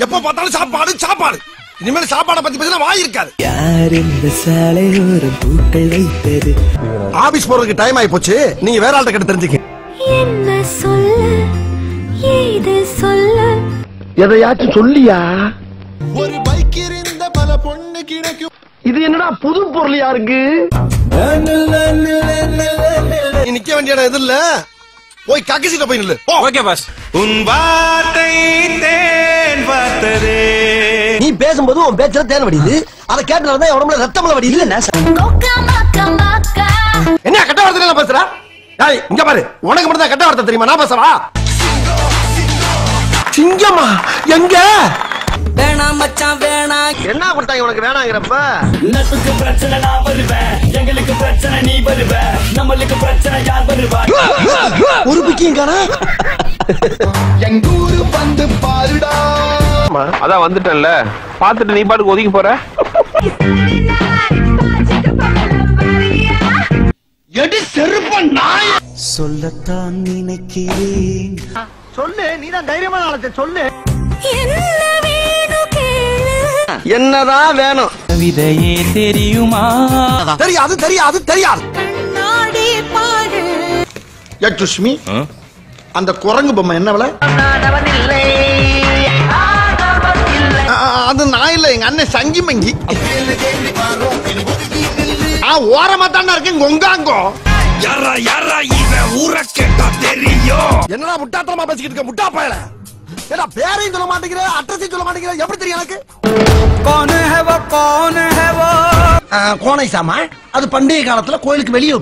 எப்ப பார்த்தாலும் சாப்பாடு சாப்பாடு. இனிமேல் சாப்பாடை பத்தி பேசினா வாய் இருக்காது. யார் இந்த சாலையோரம் பூக்கள் வைத்தது? ஆபீஸ் போறதுக்கு டைம் ஆயி போச்சு. நீங்க வேற ஆள்கிட்ட கிட்ட தெரிஞ்சுக்க. என்ன சொல்ல ஏது சொல்ல எதையாச்சும் சொல்லியா? ஒரு பைக் இருந்த பல பொண்ணு கிடைக்கும். இது என்னடா புது பொருள் யாருக்கு? நீ நிக்க வேண்டிய இடம் எது இல்ல, போய் கக்கிசிட்ட போய் நில்லு. Okay boss. உன் வார்த்தை தேன் பார்த்ததே. நீ பேசும்போது உன் பேச்சுல தேன் வடியுது. அதை கேட்டனாலதான் என் உடம்புல ரத்தமல வடியுது. என்ன கட்ட வார்த்தை பேசுற? ஏய் இங்க பாரு, உனக்கு மட்டும் தான் கட்ட வார்த்தை தெரியுமா? நான் பேசவா? சிங்கமா எங்க? வேணாம் மச்சான் வேணாம். என்ன கொடுத்தாங்க உனக்கு வேணாங்கிறப்ப? நட்புக்கு பிரச்சனை நான் வருவேன், எங்களுக்கு பிரச்சனை நீ வருவ, நம்மளுக்கு பிரச்சனை யார் வருவா? ஒரு பிக்கியும் காணா. எங்க ஊரு வந்து பாருடா. அதான் வந்துட்டேன்ல, பாத்துட்டு நீ பாட்டுக்கு ஒதுக்கி போற. எடி செருப்ப நாய். சொல்லத்தான் நினைக்கிறேன். சொல்லு, நீதான் தைரியமான ஆளத்தை சொல்லு. என்ன வேணும் கேளு. என்னதான் வேணும்? கவிதையே தெரியுமா? தெரியாது தெரியாது தெரியாது. கண்ணாடி பாடு. சுஷ்மி, அந்த குரங்கு பொம்மை என்ன விலை? அது நான் இல்ல, எங்க அண்ணன் சங்கி மங்கி. ஓரமா தாண்டா இருக்கு கொங்காங்கோ. என்னடா முட்டாத்தனமா பேசிக்கிட்டு இருக்க முட்டா பயல? ஏடா பேரையும் சொல்ல மாட்டேங்கிற, அட்ரஸையும் சொல்ல மாட்டேங்கிற, எப்படி தெரியும் எனக்கு? கோனை சாமா, அது பண்டிகை காலத்துல கோயிலுக்கு வெளியே